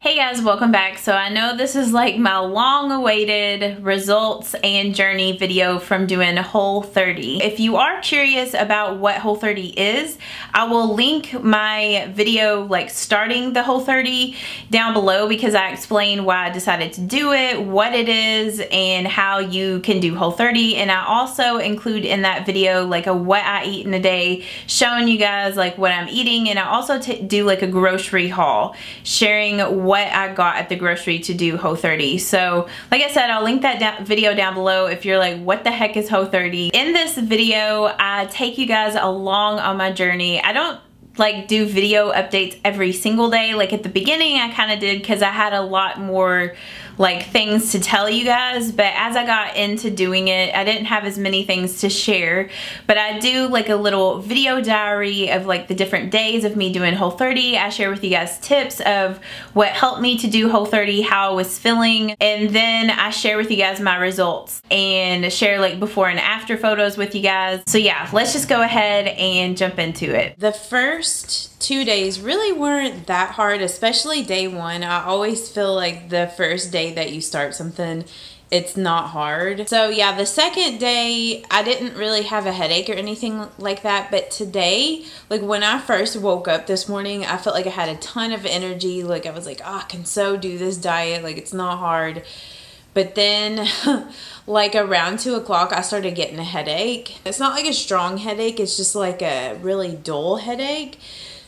Hey guys, welcome back. So I know this is like my long-awaited results and journey video from doing Whole30. If you are curious about what Whole30 is, I will link my video like starting the Whole30 down below because I explain why I decided to do it, what it is, and how you can do Whole30. And I also include in that video like a what I eat in a day, showing you guys like what I'm eating, and I also do like a grocery haul, sharing what I got at the grocery to do Whole30. So like I said, I'll link that video down below if you're like, what the heck is Whole30? In this video, I take you guys along on my journey. I don't like do video updates every single day. Like at the beginning I kind of did because I had a lot more like things to tell you guys, but as I got into doing it, I didn't have as many things to share. But I do like a little video diary of like the different days of me doing Whole30. I share with you guys tips of what helped me to do Whole30, how I was feeling, and then I share with you guys my results and share like before and after photos with you guys. So yeah, let's just go ahead and jump into it. The first 2 days really weren't that hard, especially day one. I always feel like the first day that you start something, it's not hard. So yeah, the second day I didn't really have a headache or anything like that, but today, like when I first woke up this morning, I felt like I had a ton of energy. Like I was like, oh, I can so do this diet, like it's not hard. But then like around 2 o'clock I started getting a headache. It's not like a strong headache, it's just like a really dull headache.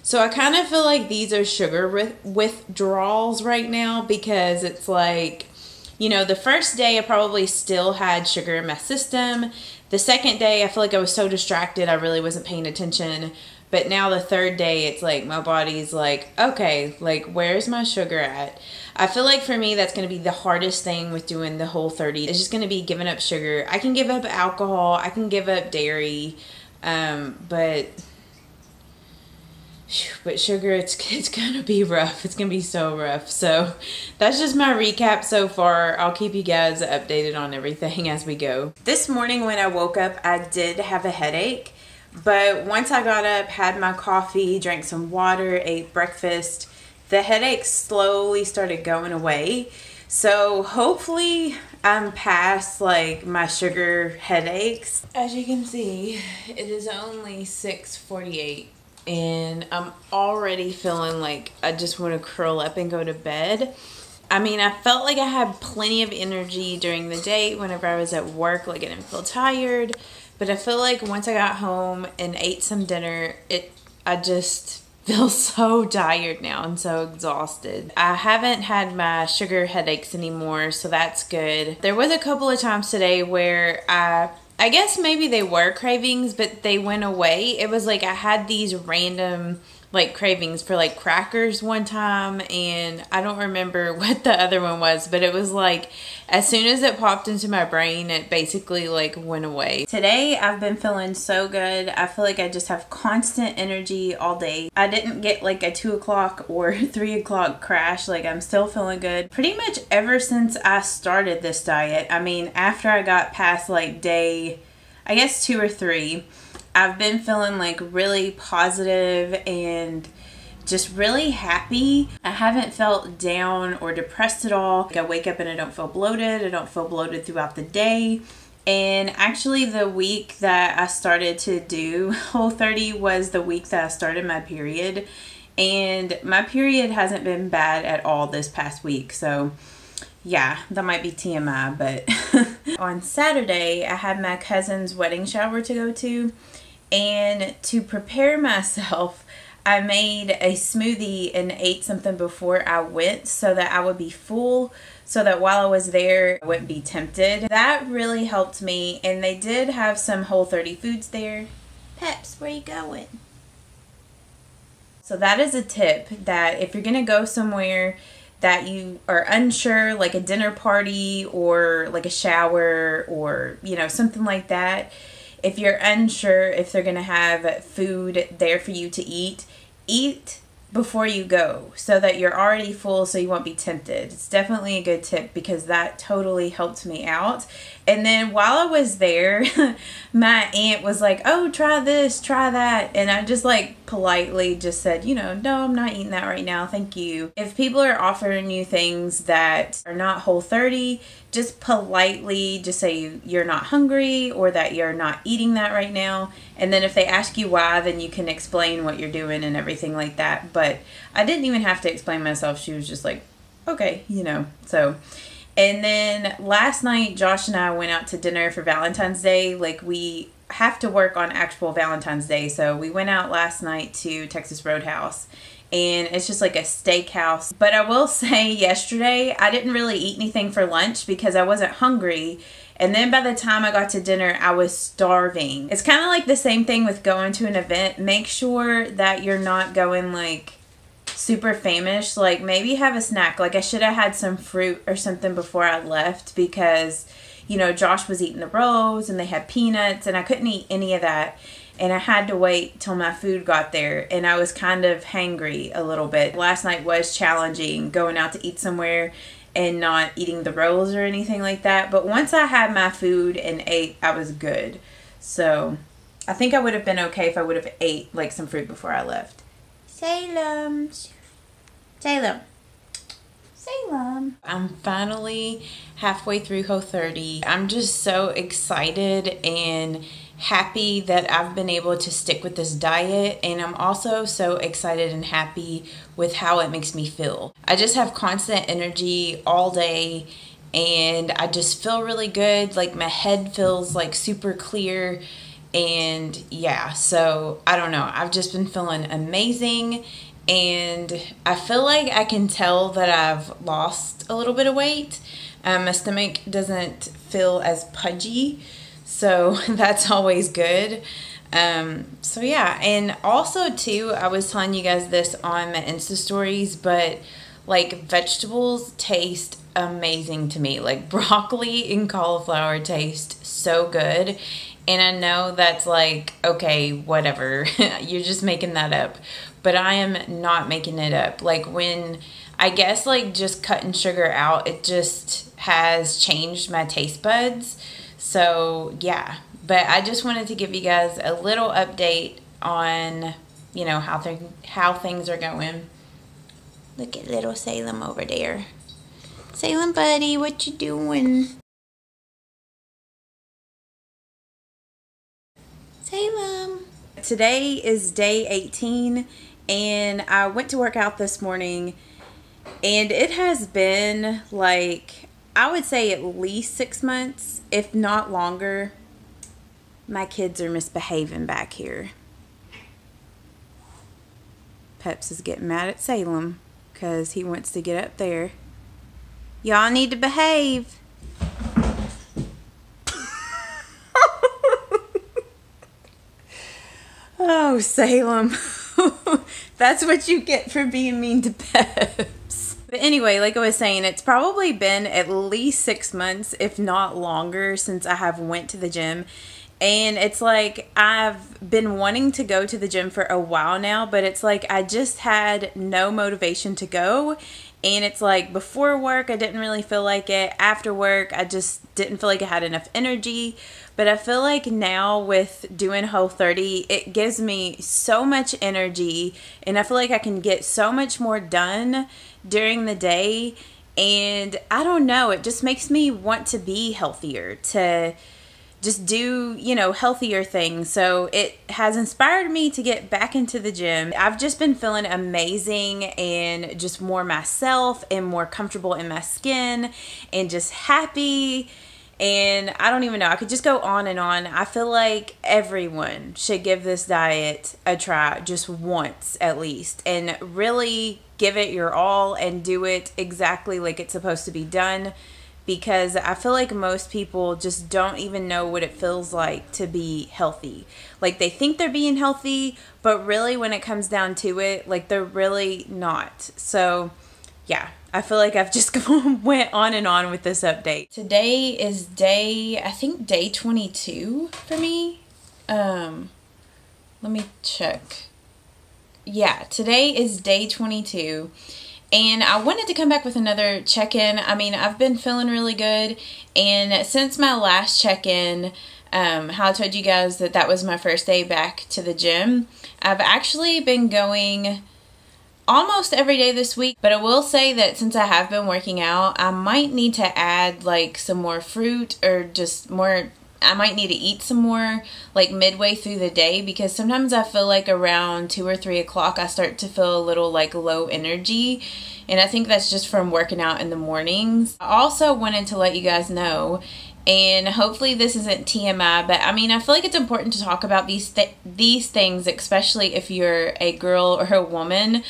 So I kind of feel like these are sugar withdrawals right now, because it's like, you know, the first day I probably still had sugar in my system. The second day I feel like I was so distracted I really wasn't paying attention. But now the third day it's like my body's like, okay, like where's my sugar at? I feel like for me that's going to be the hardest thing with doing the Whole30. It's just going to be giving up sugar. I can give up alcohol, I can give up dairy, but sugar, it's gonna be rough. It's gonna be so rough. So that's just my recap so far. I'll keep you guys updated on everything as we go. This morning when I woke up, I did have a headache, but once I got up, had my coffee, drank some water, ate breakfast, the headache slowly started going away. So hopefully I'm past like my sugar headaches. As you can see, it is only 6:48. And I'm already feeling like I just want to curl up and go to bed. I mean, I felt like I had plenty of energy during the day whenever I was at work, like I didn't feel tired. But I feel like once I got home and ate some dinner, I just feel so tired now and so exhausted. I haven't had my sugar headaches anymore, so that's good. There was a couple of times today where I guess maybe they were cravings, but they went away. It was like I had these random like cravings for like crackers one time, and I don't remember what the other one was, but it was like as soon as it popped into my brain, it basically like went away. Today I've been feeling so good. I feel like I just have constant energy all day. I didn't get like a 2 o'clock or 3 o'clock crash. Like I'm still feeling good pretty much ever since I started this diet. I mean, after I got past like day, I guess 2 or 3, I've been feeling like really positive and just really happy. I haven't felt down or depressed at all. Like I wake up and I don't feel bloated. I don't feel bloated throughout the day. And actually the week that I started to do Whole30 was the week that I started my period. And my period hasn't been bad at all this past week. So yeah, that might be TMI, but on Saturday I had my cousin's wedding shower to go to. And to prepare myself, I made a smoothie and ate something before I went so that I would be full, so that while I was there, I wouldn't be tempted. That really helped me, and they did have some Whole30 foods there. Peps, where you going? So that is a tip, that if you're gonna go somewhere that you are unsure, like a dinner party or like a shower or, you know, something like that, if you're unsure if they're going to have food there for you to eat before you go so that you're already full so you won't be tempted. It's definitely a good tip because that totally helped me out. And then while I was there, my aunt was like, oh, try this, try that. And I just like politely just said, you know, no, I'm not eating that right now. Thank you. If people are offering you things that are not Whole30, just politely just say you're not hungry or that you're not eating that right now. And then if they ask you why, then you can explain what you're doing and everything like that. But I didn't even have to explain myself. She was just like, okay, you know, so. And then last night, Josh and I went out to dinner for Valentine's Day. Like, we have to work on actual Valentine's Day. So we went out last night to Texas Roadhouse. And it's just like a steakhouse. But I will say yesterday, I didn't really eat anything for lunch because I wasn't hungry. And then by the time I got to dinner, I was starving. It's kind of like the same thing with going to an event. Make sure that you're not going like super famished. Like maybe have a snack. Like I should have had some fruit or something before I left because, you know, Josh was eating the rolls and they had peanuts and I couldn't eat any of that. And I had to wait till my food got there and I was kind of hangry a little bit. Last night was challenging, going out to eat somewhere and not eating the rolls or anything like that. But once I had my food and ate, I was good. So I think I would have been okay if I would have ate like some fruit before I left. Salem. Salem. Salem. I'm finally halfway through Whole30. I'm just so excited and happy that I've been able to stick with this diet, and I'm also so excited and happy with how it makes me feel. I just have constant energy all day and I just feel really good. Like my head feels like super clear. And yeah, so I don't know, I've just been feeling amazing and I feel like I can tell that I've lost a little bit of weight. My stomach doesn't feel as pudgy, so that's always good. So yeah, and also too, I was telling you guys this on my Insta stories, but like vegetables taste amazing to me. Like broccoli and cauliflower taste so good. And I know that's like, okay, whatever, you're just making that up. But I am not making it up. Like when, I guess like just cutting sugar out, it just has changed my taste buds. So yeah, but I just wanted to give you guys a little update on, you know, how things are going. Look at little Salem over there. Salem buddy, what you doing? Salem. Today is day 18 and I went to work out this morning and it has been like, I would say at least 6 months, if not longer. My kids are misbehaving back here. Peps is getting mad at Salem because he wants to get up there. Y'all need to behave. Oh, Salem. That's what you get for being mean to Peps. But anyway, like I was saying, it's probably been at least 6 months, if not longer, since I have went to the gym. And it's like I've been wanting to go to the gym for a while now, but it's like I just had no motivation to go. And it's like before work, I didn't really feel like it. After work, I just didn't feel like I had enough energy. But I feel like now with doing Whole30, it gives me so much energy. And I feel like I can get so much more done during the day. And I don't know, it just makes me want to be healthier, to just do, you know, healthier things. So it has inspired me to get back into the gym. I've just been feeling amazing and just more myself and more comfortable in my skin and just happy. And I don't even know, I could just go on and on. I feel like everyone should give this diet a try just once at least and really give it your all and do it exactly like it's supposed to be done. Because I feel like most people just don't even know what it feels like to be healthy. Like they think they're being healthy, but really when it comes down to it, like they're really not. So yeah, I feel like I've just went on and on with this update. Today is I think day 22 for me. Let me check. yeah, today is day 22. And I wanted to come back with another check-in. I mean, I've been feeling really good. And since my last check-in, how I told you guys that that was my first day back to the gym, I've actually been going almost every day this week. But I will say that since I have been working out, I might need to add like some more fruit or just more. I might need to eat some more like midway through the day, because sometimes I feel like around 2 or 3 o'clock I start to feel a little like low energy, and I think that's just from working out in the mornings. I also wanted to let you guys know, and hopefully this isn't TMI, but I mean, I feel like it's important to talk about these things, especially if you're a girl or a woman.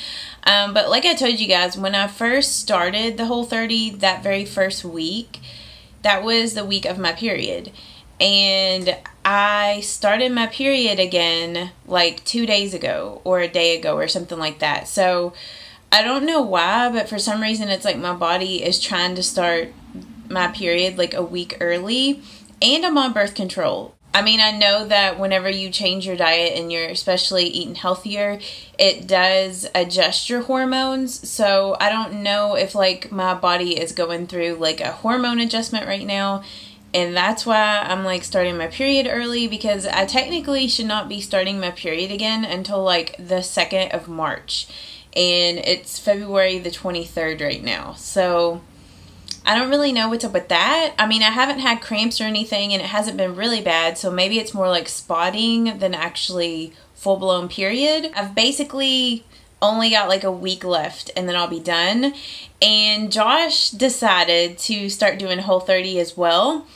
But like I told you guys, when I first started the Whole30, that very first week, that was the week of my period. And I started my period again like 2 days ago or a day ago or something like that. So I don't know why, but for some reason it's like my body is trying to start my period like a week early, and I'm on birth control. I mean, I know that whenever you change your diet and you're especially eating healthier, it does adjust your hormones. So I don't know if like my body is going through like a hormone adjustment right now. And that's why I'm like starting my period early, because I technically should not be starting my period again until like the 2nd of March. And it's February the 23rd right now. So I don't really know what's up with that. I mean, I haven't had cramps or anything, and it hasn't been really bad. So maybe it's more like spotting than actually full-blown period. I've basically only got like a week left and then I'll be done. And Josh decided to start doing Whole30 as well.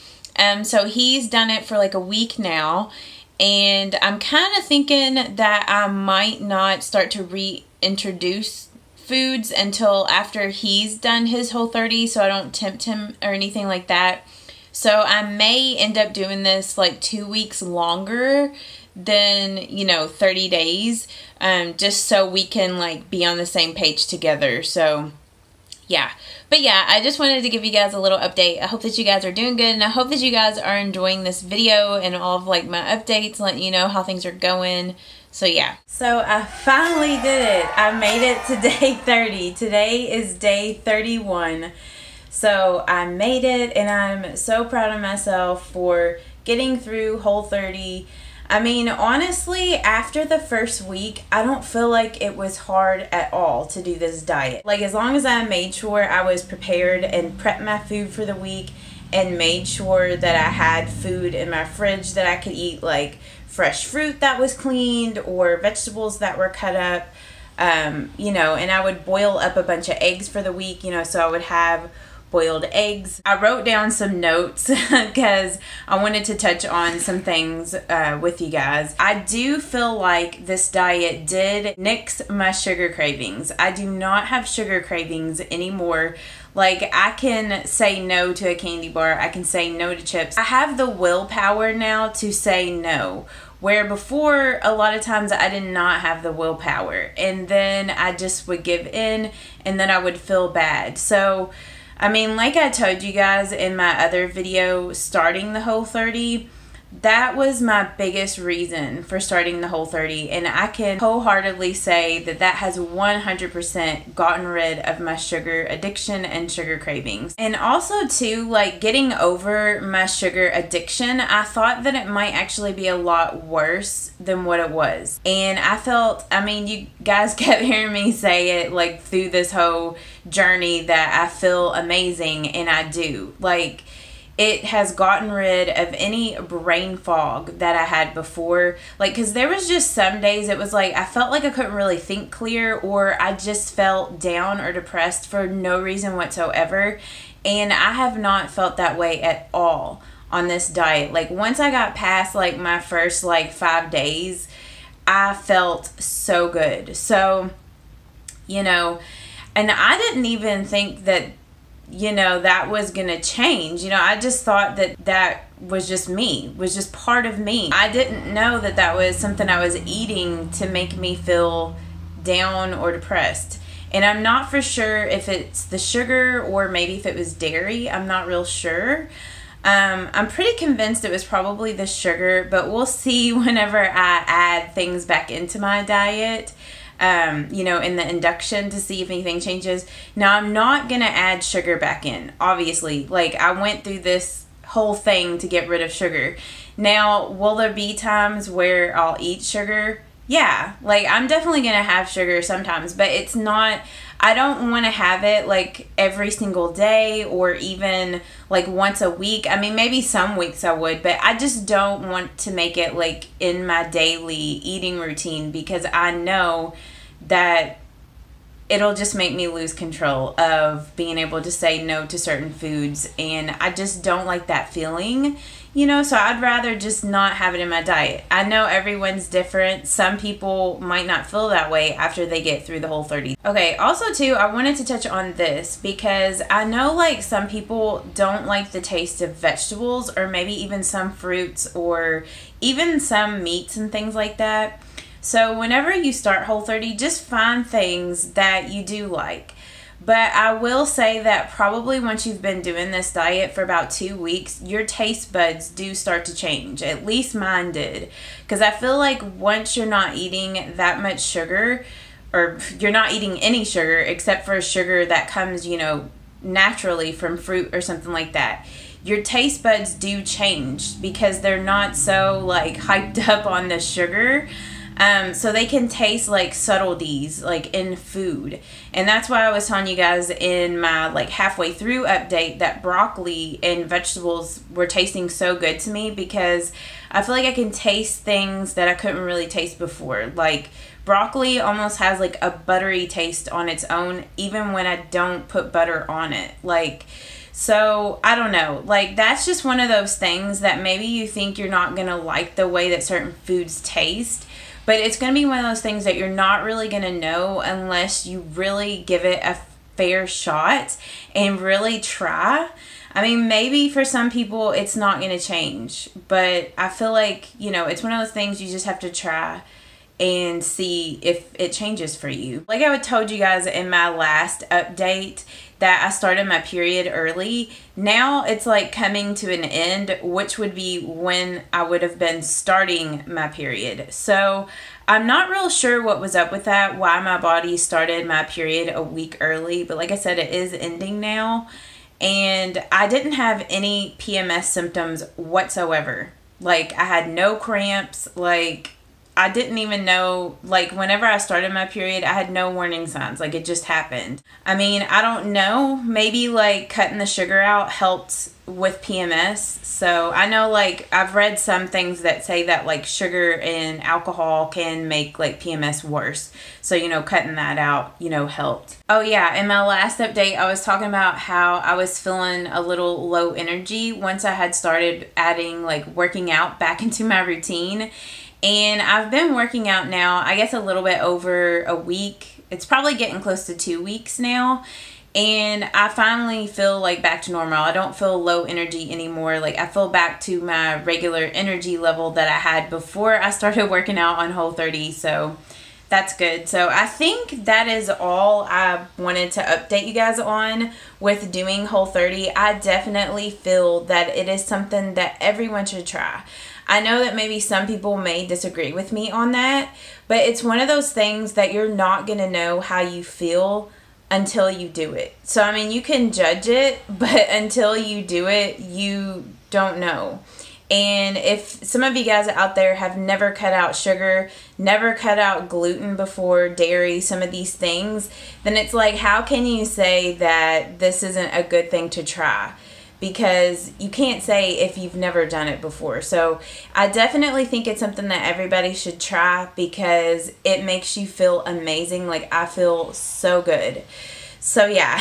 So he's done it for like a week now, and I'm kind of thinking that I might not start to reintroduce foods until after he's done his Whole30, so I don't tempt him or anything like that. So I may end up doing this like 2 weeks longer than, you know, 30 days, just so we can like be on the same page together. So yeah, but yeah, I just wanted to give you guys a little update. I hope that you guys are doing good, and I hope that you guys are enjoying this video and all of like my updates, letting you know how things are going. So yeah, so I finally did it. I made it to day 30. Today is day 31. So I made it, and I'm so proud of myself for getting through Whole30. I mean, honestly, after the first week, I don't feel like it was hard at all to do this diet. Like, as long as I made sure I was prepared and prepped my food for the week and made sure that I had food in my fridge that I could eat, like fresh fruit that was cleaned or vegetables that were cut up, you know, and I would boil up a bunch of eggs for the week, you know, so I would have boiled eggs. I wrote down some notes because I wanted to touch on some things with you guys. I do feel like this diet did nix my sugar cravings. I do not have sugar cravings anymore. Like, I can say no to a candy bar. I can say no to chips. I have the willpower now to say no, where before a lot of times I did not have the willpower, and then I just would give in, and then I would feel bad. So I mean, like I told you guys in my other video, starting the Whole30, that was my biggest reason for starting the Whole30, and I can wholeheartedly say that that has 100% gotten rid of my sugar addiction and sugar cravings. And also too, like, getting over my sugar addiction, I thought that it might actually be a lot worse than what it was. And I felt, I mean, you guys kept hearing me say it like through this whole journey that I feel amazing, and I do. Like, it has gotten rid of any brain fog that I had before. Like, because there was just some days it was like I felt like I couldn't really think clear, or I just felt down or depressed for no reason whatsoever. And I have not felt that way at all on this diet. Like, once I got past like my first like 5 days, I felt so good. So, you know, and I didn't even think that, you know, that was gonna change. You know, I just thought that that was just me, was just part of me. I didn't know that that was something I was eating to make me feel down or depressed. And I'm not for sure if it's the sugar or maybe if it was dairy. I'm not real sure. I'm pretty convinced it was probably the sugar, but we'll see whenever I add things back into my diet. you know, in the induction to see if anything changes. Now, I'm not going to add sugar back in, obviously. Like, I went through this whole thing to get rid of sugar. Now, will there be times where I'll eat sugar? Yeah, like, I'm definitely going to have sugar sometimes, but it's not, I don't want to have it, like, every single day or even, like, once a week. I mean, maybe some weeks I would, but I just don't want to make it, like, in my daily eating routine because I know that it'll just make me lose control of being able to say no to certain foods, and I just don't like that feeling, you know, so I'd rather just not have it in my diet. I know everyone's different. Some people might not feel that way after they get through the Whole30. Okay, also too, I wanted to touch on this because I know like some people don't like the taste of vegetables or maybe even some fruits or even some meats and things like that. So whenever you start Whole30, just find things that you do like. But I will say that probably once you've been doing this diet for about 2 weeks, your taste buds do start to change. At least mine did. Because I feel like once you're not eating that much sugar, or you're not eating any sugar except for sugar that comes, you know, naturally from fruit or something like that, your taste buds do change because they're not so like hyped up on the sugar. So they can taste like subtleties like in food. And that's why I was telling you guys in my like halfway through update that broccoli and vegetables were tasting so good to me because I feel like I can taste things that I couldn't really taste before. Like broccoli almost has like a buttery taste on its own even when I don't put butter on it. Like, so I don't know, like that's just one of those things that maybe you think you're not gonna like the way that certain foods taste. But it's going to be one of those things that you're not really going to know unless you really give it a fair shot and really try. I mean, maybe for some people it's not going to change. But I feel like, you know, it's one of those things you just have to try and see if it changes for you. Like I told you guys in my last update that I started my period early. Now it's like coming to an end, which would be when I would have been starting my period. So I'm not real sure what was up with that, why my body started my period a week early. But like I said, it is ending now. And I didn't have any PMS symptoms whatsoever. Like I had no cramps, like I didn't even know, like, whenever I started my period, I had no warning signs. Like, it just happened. I mean, I don't know. Maybe, like, cutting the sugar out helped with PMS. So, I know, like, I've read some things that say that, like, sugar and alcohol can make, like, PMS worse. So, you know, cutting that out, you know, helped. Oh, yeah. In my last update, I was talking about how I was feeling a little low energy once I had started adding, like, working out back into my routine. And I've been working out now, I guess a little bit over a week. It's probably getting close to 2 weeks now. And I finally feel like back to normal. I don't feel low energy anymore. Like I feel back to my regular energy level that I had before I started working out on Whole30. So that's good. So I think that is all I wanted to update you guys on with doing Whole30. I definitely feel that it is something that everyone should try. I know that maybe some people may disagree with me on that, but it's one of those things that you're not going to know how you feel until you do it. So, I mean, you can judge it, but until you do it, you don't know. And if some of you guys out there have never cut out sugar, never cut out gluten before, dairy, some of these things, then it's like, how can you say that this isn't a good thing to try? Because you can't say if you've never done it before. So I definitely think it's something that everybody should try because it makes you feel amazing. Like I feel so good. So yeah.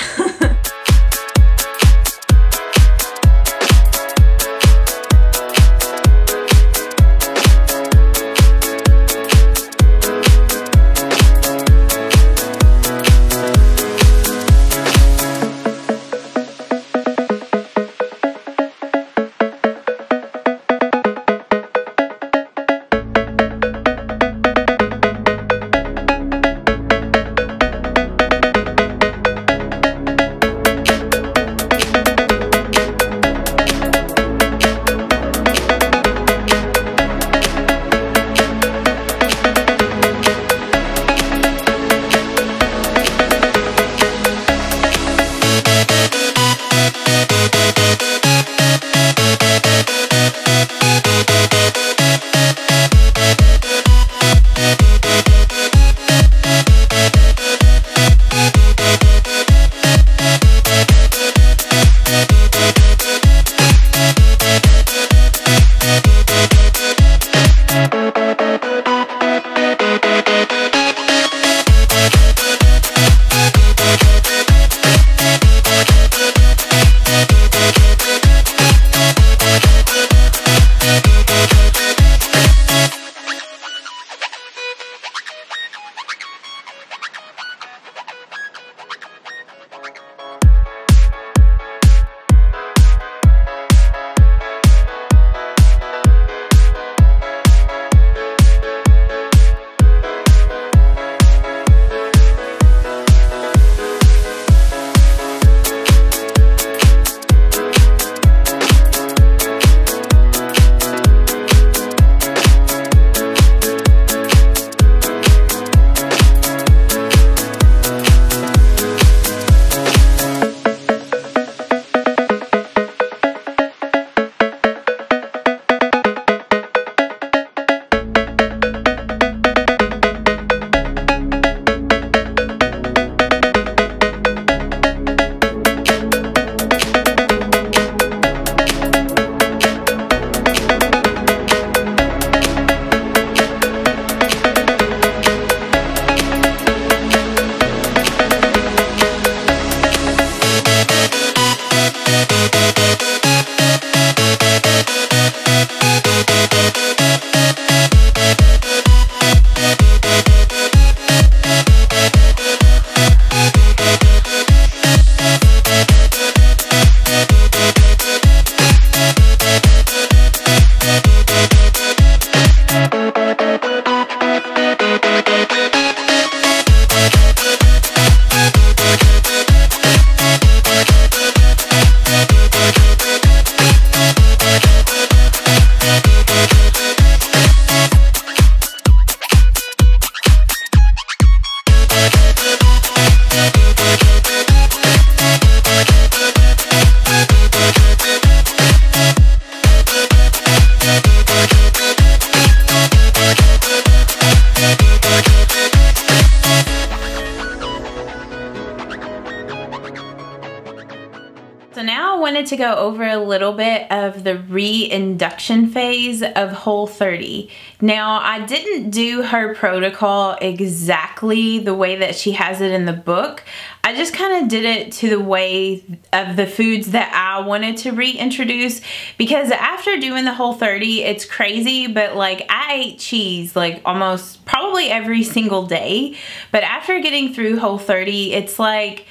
So now I wanted to go over a little bit of the reinduction phase of Whole30. Now, I didn't do her protocol exactly the way that she has it in the book. I just kind of did it to the way of the foods that I wanted to reintroduce, because after doing the Whole30, it's crazy, but like I ate cheese like almost probably every single day. But after getting through Whole30, it's like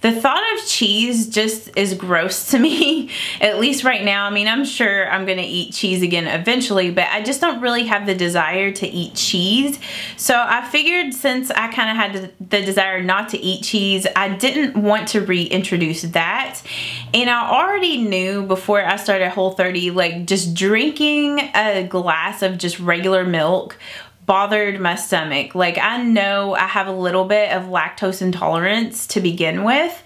the thought of cheese just is gross to me, at least right now. I mean, I'm sure I'm gonna eat cheese again eventually, but I just don't really have the desire to eat cheese. So I figured since I kind of had the desire not to eat cheese, I didn't want to reintroduce that. And I already knew before I started Whole30, like just drinking a glass of just regular milk bothered my stomach. Like, I know I have a little bit of lactose intolerance to begin with.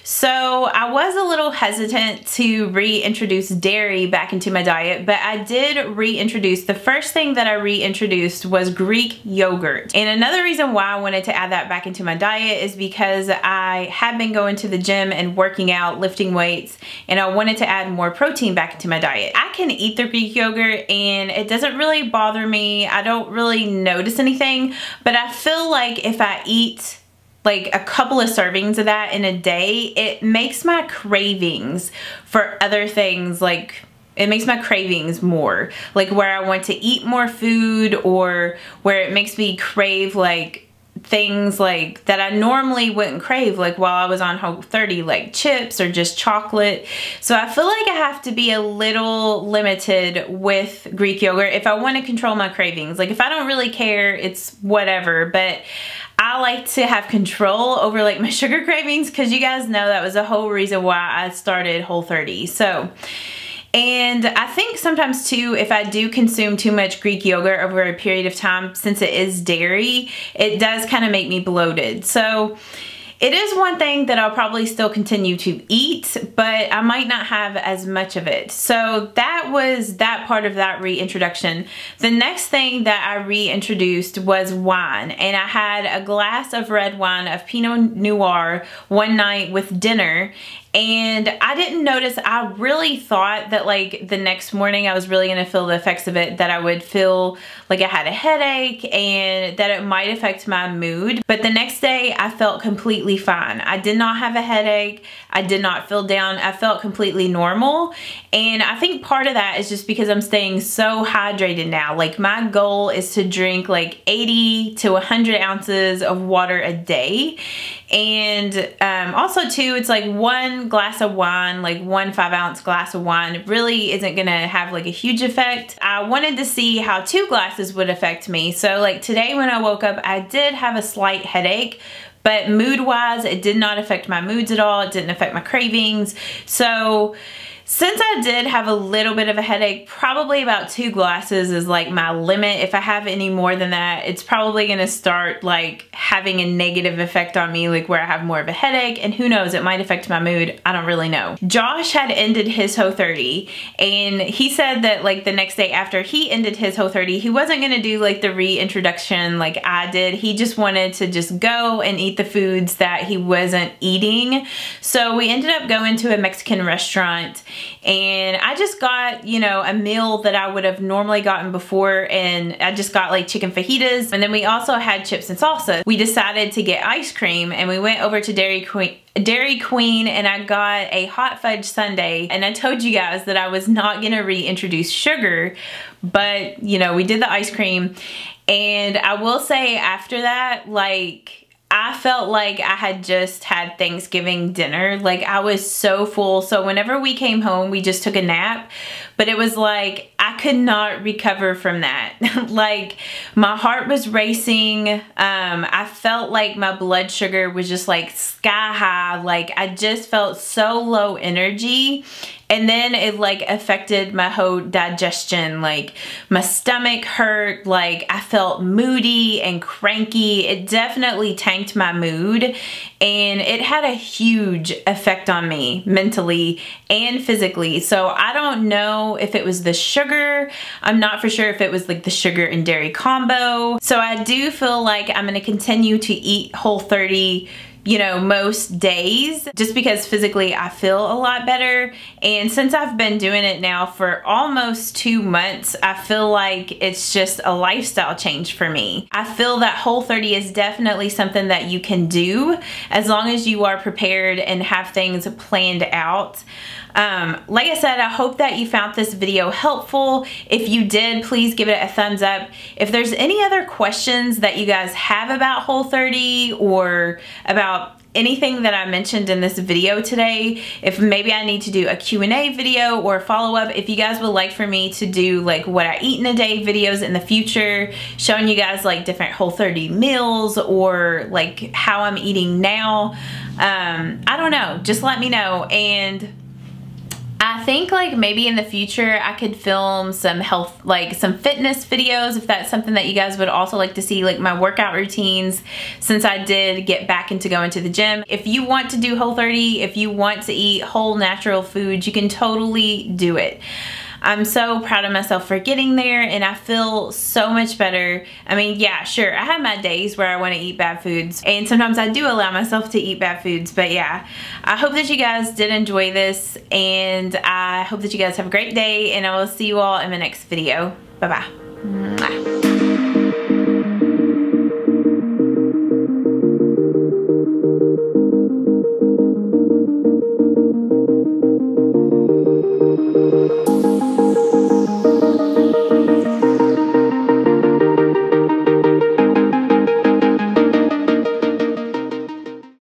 So I was a little hesitant to reintroduce dairy back into my diet, but I did reintroduce, the first thing that I reintroduced was Greek yogurt. And another reason why I wanted to add that back into my diet is because I had been going to the gym and working out, lifting weights, and I wanted to add more protein back into my diet. I can eat the Greek yogurt and it doesn't really bother me. I don't really notice anything, but I feel like if I eat like a couple of servings of that in a day, it makes my cravings for other things, like it makes my cravings more, like where I want to eat more food, or where it makes me crave like things like that I normally wouldn't crave, like while I was on Whole30, like chips or just chocolate. So I feel like I have to be a little limited with Greek yogurt if I want to control my cravings. Like if I don't really care, it's whatever, but I like to have control over like my sugar cravings, because you guys know that was the whole reason why I started Whole30. So, and I think sometimes too, if I do consume too much Greek yogurt over a period of time, since it is dairy, it does kind of make me bloated. So it is one thing that I'll probably still continue to eat, but I might not have as much of it. So that was that part of that reintroduction. The next thing that I reintroduced was wine, and I had a glass of red wine of Pinot Noir one night with dinner. And I didn't notice, I really thought that like the next morning I was really gonna feel the effects of it, that I would feel like I had a headache and that it might affect my mood. But the next day I felt completely fine. I did not have a headache. I did not feel down. I felt completely normal. And I think part of that is just because I'm staying so hydrated now. Like my goal is to drink like 80 to 100 ounces of water a day. And also too, it's like one glass of wine, like 1 5-ounce glass of wine really isn't gonna have like a huge effect. I wanted to see how 2 glasses would affect me. So like today when I woke up, I did have a slight headache, but mood wise, it did not affect my moods at all. It didn't affect my cravings. So since I did have a little bit of a headache, probably about 2 glasses is like my limit. If I have any more than that, it's probably gonna start like having a negative effect on me, like where I have more of a headache, and who knows, it might affect my mood. I don't really know. Josh had ended his Whole30, and he said that like the next day after he ended his Whole30, he wasn't gonna do like the reintroduction like I did. He just wanted to just go and eat the foods that he wasn't eating. So we ended up going to a Mexican restaurant, and I just got, you know, a meal that I would have normally gotten before, and I just got like chicken fajitas, and then we also had chips and salsa. We decided to get ice cream, and we went over to Dairy Queen, and I got a hot fudge sundae. And I told you guys that I was not gonna reintroduce sugar, but you know, we did the ice cream. And I will say after that, like, I felt like I had just had Thanksgiving dinner. Like I was so full. So whenever we came home, we just took a nap, but it was like, I could not recover from that. Like my heart was racing. I felt like my blood sugar was just like sky high. Like I just felt so low energy. And then it like affected my whole digestion. Like my stomach hurt, like I felt moody and cranky. It definitely tanked my mood, and it had a huge effect on me mentally and physically. So I don't know if it was the sugar. I'm not for sure if it was like the sugar and dairy combo. So I do feel like I'm gonna continue to eat Whole30, you know, most days, just because physically I feel a lot better. And since I've been doing it now for almost 2 months, I feel like it's just a lifestyle change for me. I feel that Whole30 is definitely something that you can do as long as you are prepared and have things planned out. Like I said, I hope that you found this video helpful. If you did, please give it a thumbs up. If there's any other questions that you guys have about Whole30 or about anything that I mentioned in this video today, if maybe I need to do a Q&A video or a follow-up, if you guys would like for me to do like what I eat in a day videos in the future, showing you guys like different Whole30 meals or like how I'm eating now, I don't know, just let me know. And I think like maybe in the future I could film some health, like some fitness videos, if that's something that you guys would also like to see, like my workout routines, since I did get back into going to the gym. If you want to do Whole30, if you want to eat whole natural foods, you can totally do it. I'm so proud of myself for getting there, and I feel so much better. I mean, yeah, sure, I have my days where I want to eat bad foods, and sometimes I do allow myself to eat bad foods, but yeah, I hope that you guys did enjoy this, and I hope that you guys have a great day, and I will see you all in my next video. Bye-bye. Mwah.